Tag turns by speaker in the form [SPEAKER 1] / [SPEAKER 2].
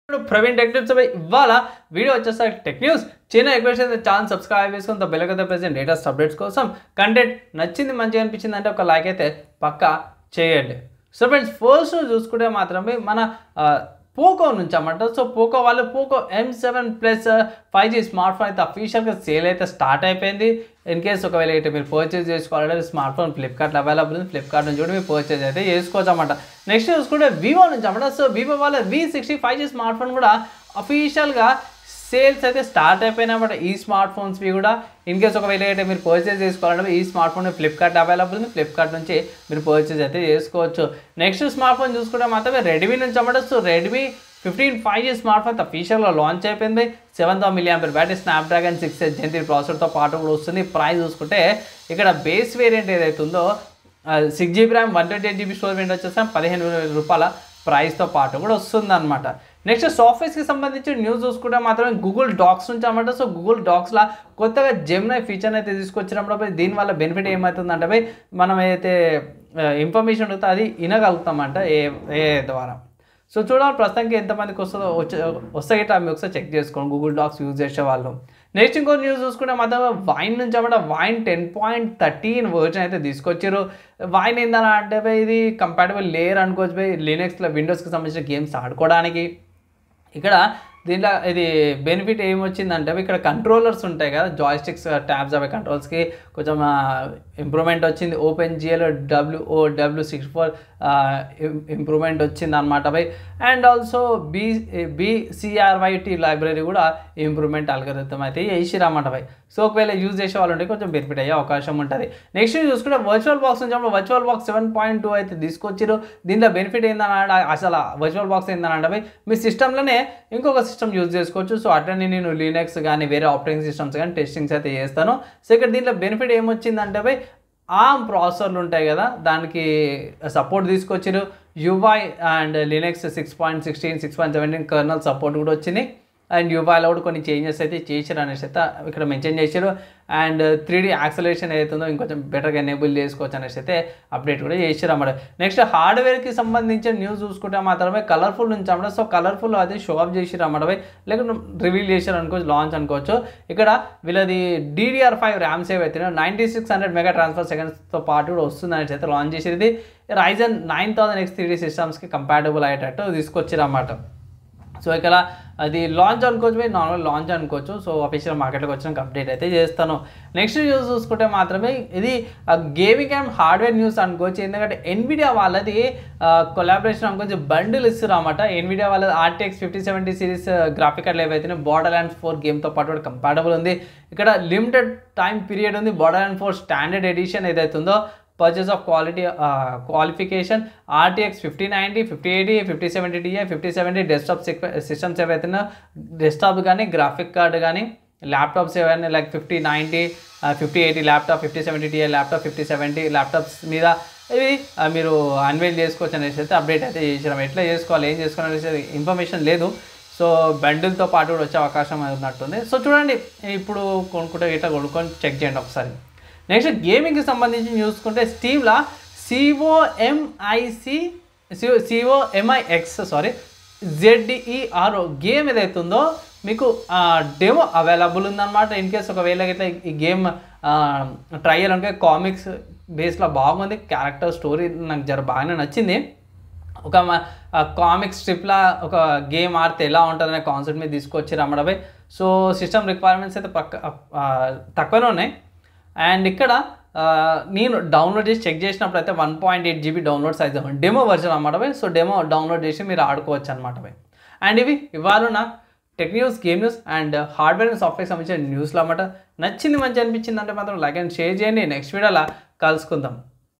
[SPEAKER 1] Praveen tech tips ఇవాళ video వచ్చేసరికి tech news చిన్న రిక్వెస్ట్ అయితే ఛానల్ సబ్స్క్రైబ్ చేసుకుని bell icon press latest updates కోసం కంటెంట్ నచ్చింది మంచిగా అనిపించింది అంటే ఒక లైక్ అయితే పక్కా చేయండి. సో ఫ్రెండ్స్, ఫస్ట్ చూసుకుంటే మాత్రమే మన పోకో నుంచి అన్నమాట. సో పోకో వాళ్ళు Poco M7 Plus 5G smart phone అయితే అఫీషియల్గా సేల్ అయితే స్టార్ట్ అయిపోయింది. ఇన్ కేస్ ఒకవేళ అయితే మీరు పర్చేజ్ చేసుకోవాలంటే స్మార్ట్ ఫోన్ ఫ్లిప్కార్ట్లో అవైలబుల్ ఉంది. ఫ్లిప్కార్ట్ నుంచి కూడా మీరు పర్చేజ్ అయితే చేసుకోవచ్చు అన్నమాట. నెక్స్ట్ చూసుకుంటే వివో నుంచి అన్నమాట. సో వివో వాళ్ళ V60 5G స్మార్ట్ ఫోన్ కూడా అఫీషియల్గా సేల్స్ అయితే స్టార్ట్ అయిపోయినాయి అన్నమాట. ఈ స్మార్ట్ ఫోన్స్వి కూడా ఇన్ కేస్ ఒకవేళ అయితే మీరు పర్చేజ్ చేసుకోవాలంటే ఈ స్మార్ట్ ఫోన్ ఫ్లిప్కార్ట్ అవైలబుల్ ఉంది. ఫ్లిప్కార్ట్ నుంచి మీరు పర్చేజ్ అయితే చేసుకోవచ్చు. నెక్స్ట్ స్మార్ట్ ఫోన్ చూసుకుంటే మాత్రమే రెడ్మీ నుంచి అన్నమాట. So Redmi 15 5G smart phone అఫీషియల్గా లాంచ్ అయిపోయింది. 7,000 mAh బ్యాటరీ, స్నాప్డ్రాగన్ 6 Gen 3 ప్రాసెసర్తో పాటు కూడా వస్తుంది. ప్రైస్ చూసుకుంటే ఇక్కడ బేస్ వేరియంట్ ఏదైతే ఉందో 6GB RAM 128GB storage variant వచ్చేసి 15,000 రూపాయల ప్రైస్తో పాటు కూడా వస్తుంది అనమాట. నెక్స్ట్ సాఫ్ట్వేర్స్కి సంబంధించి న్యూస్ చూసుకుంటే మాత్రమే గూగుల్ డాక్స్ నుంచి అనమాట. సో గూగుల్ డాక్స్లో కొత్తగా జెమినై ఫీచర్ని అయితే తీసుకొచ్చినప్పుడు దీనివల్ల బెనిఫిట్ ఏమవుతుందంటే మనం ఏదైతే ఇన్ఫర్మేషన్ ఉంటుందో అది వినగలుగుతామంట ఏ ద్వారా. సో చూడాలి ప్రస్తుతానికి ఎంతమందికి వస్తాయి అవి ఒకసారి చెక్ చేసుకోండి గూగుల్ డాక్స్ యూజ్ చేసే వాళ్ళు. నెక్స్ట్ ఇంకో న్యూస్ చూసుకుంటే మాత్రం వైన్ నుంచి అన్నమాట. వైన్ 10.13 వర్జన్ అయితే తీసుకొచ్చారు. వైన్ ఏందని అంటే ఇది కంపాటబుల్ లేయర్ అనుకోవచ్చు లినక్స్లో విండోస్కి సంబంధించిన గేమ్స్ ఆడుకోవడానికి. ఇక్కడ దీంట్లో ఇది బెనిఫిట్ ఏమొచ్చిందంటే ఇక్కడ కంట్రోలర్స్ ఉంటాయి కదా, జాయ్స్టిక్స్ ట్యాబ్స్ అవి కంట్రోల్స్కి కొంచెం ఇంప్రూవ్మెంట్ వచ్చింది. OpenGL WOW64 ఇంప్రూవ్మెంట్ వచ్చింది అనమాట by. And also BCRYT library కూడా ఇంప్రూవ్మెంట్ అల్గోరిథం అయితే చేసిరన్నమాట బై. సో ఒకవేళ యూజ్ చేసే వాళ్ళు ఉంటే కొంచెం బెనిఫిట్ అయ్యే అవకాశం ఉంటుంది. నెక్స్ట్ చూసుకుంటే వర్చువల్ బాక్స్ నుంచి వర్చువల్ బాక్స్ 7.2 అయితే తీసుకొచ్చారు. దీంట్లో బెనిఫిట్ ఏంటన్నా అసలు వర్చువల్ బాక్స్ ఏంటంటే బై మీ సిస్టంలోనే ఇంకొక సిస్టమ్ యూజ్ చేసుకోవచ్చు. సో అట్లనే నేను లినక్స్ కానీ వేరే ఆపరేటింగ్ సిస్టమ్స్ కానీ టెస్టింగ్స్ అయితే చేస్తాను. సో ఇక్కడ దీంట్లో బెనిఫిట్ ఏమొచ్చిందంటే బై ARM ప్రాసెసర్లు ఉంటాయి కదా దానికి సపోర్ట్ తీసుకొచ్చారు. UI and Linux 6.16 6.17 colonel support కూడా వచ్చింది. అండ్ యూఐలో కూడా కొన్ని చేంజెస్ అయితే చేశారు అనేసి అయితే ఇక్కడ మెన్షన్ చేశారు. అండ్ 3D యాక్సలరేషన్ ఏదైతుందో ఇంకొంచెం బెటర్గా ఎనేబుల్ చేసుకోవచ్చు అనేసి అయితే అప్డేట్ కూడా చేశారు అన్నమాట. నెక్స్ట్ హార్డ్వేర్కి సంబంధించిన న్యూస్ చూసుకుంటే మాత్రమే కలర్ఫుల్ నుంచి అన్నమాట. సో కలర్ఫుల్ అది షో ఆఫ్ చేసారు అన్నమాట లేకపోతే రివీల్ చేశారు అనుకోవచ్చు, లాంచ్ అనుకోవచ్చు. ఇక్కడ వీళ్ళది DDR5 ర్యామ్ సేవ్ అయితే 9600 మెగా ట్రాన్స్ఫర్ సెకండ్స్తో పాటు కూడా వస్తుంది అనేసి అయితే లాంచ్ చేసేది. Ryzen 9000X 3D సిస్టమ్స్కి కంపాటబుల్ అయ్యేటట్టు తీసుకొచ్చారు అన్నమాట. సో ఇక్కడ అది లాంచ్ అనుకోవచ్చు, నార్మల్ లాంచ్ అనుకోవచ్చు. సో అఫీషియల్ మార్కెట్లోకి వచ్చినాక అప్డేట్ అయితే చేస్తాను. నెక్స్ట్ న్యూస్ చూసుకుంటే మాత్రమే ఇది గేమింగ్ అండ్ హార్డ్వేర్ న్యూస్ అనుకోవచ్చు. ఎందుకంటే ఎన్విడియా వాళ్ళది కొలాబరేషన్ అనుకోవచ్చు బండిల్ ఇస్తారు అన్నమాట. ఎన్విడియా వాళ్ళది RTX 5070 సిరీస్ గ్రాఫిక్ కార్డులు ఏవైతే Borderlands 4 గేమ్తో పాటు కూడా కంపాటబుల్ ఉంది. ఇక్కడ లిమిటెడ్ టైం పీరియడ్ ఉంది. Borderlands 4 స్టాండర్డ్ ఎడిషన్ ఏదైతే ఉందో purchase of qualification RTX 5090 5080 5070 Ti 5070 desktop systems ఏవైతే డెస్క్టాప్ కానీ గ్రాఫిక్ కార్డు కానీ ల్యాప్టాప్స్ ఏవైనా like 5090 5080 laptop 5070 Ti laptop 5070 laptops మీద ఇవి మీరు అన్వైల్ చేసుకోవచ్చు అనేసి అయితే అప్డేట్ అయితే చేసినాం. ఎట్లా చేసుకోవాలి ఏం చేసుకోవాలి అనేసి ఇన్ఫర్మేషన్ లేదు. సో బండిల్తో పాటు కూడా వచ్చే అవకాశం ఉన్నట్టుంది. సో చూడండి ఇప్పుడు కొనుక్కుంటే ఇట్లా కొనుక్కొని చెక్ చేయండి ఒకసారి. నెక్స్ట్ గేమింగ్కి సంబంధించి చూసుకుంటే స్టీమ్లో COMIX ZERO గేమ్ ఏదైతే ఉందో మీకు డెమో అవైలబుల్ ఉందన్నమాట. ఇన్ కేస్ ఒకవేళ ఇట్లా ఈ గేమ్ ట్రై చేయాలంటే కామిక్స్ బేస్లో బాగుంది. క్యారెక్టర్ స్టోరీ నాకు బాగానే నచ్చింది. ఒక కామిక్ స్ట్రిప్లా ఒక గేమ్ ఆడితే ఎలా ఉంటుందనే కాన్సెప్ట్ మీద తీసుకొచ్చి రమ్మడపై. సో సిస్టమ్ రిక్వైర్మెంట్స్ అయితే తక్కువనే ఉన్నాయి. అండ్ ఇక్కడ నేను డౌన్లోడ్ చేసి చెక్ చేసినప్పుడు అయితే 1.8 GB download size demo version అన్నమాట. సో డెమో డౌన్లోడ్ చేసి మీరు ఆడుకోవచ్చు అనమాట. అండ్ ఇవి ఇవాళ నా tech news, game news and hardware and software సంబంధించిన న్యూస్లో అన్నమాట. నచ్చింది మంచి అనిపించింది అంటే మాత్రం లైక్ అండ్ షేర్ చేయండి. నెక్స్ట్ వీడియోలో కలుసుకుందాం.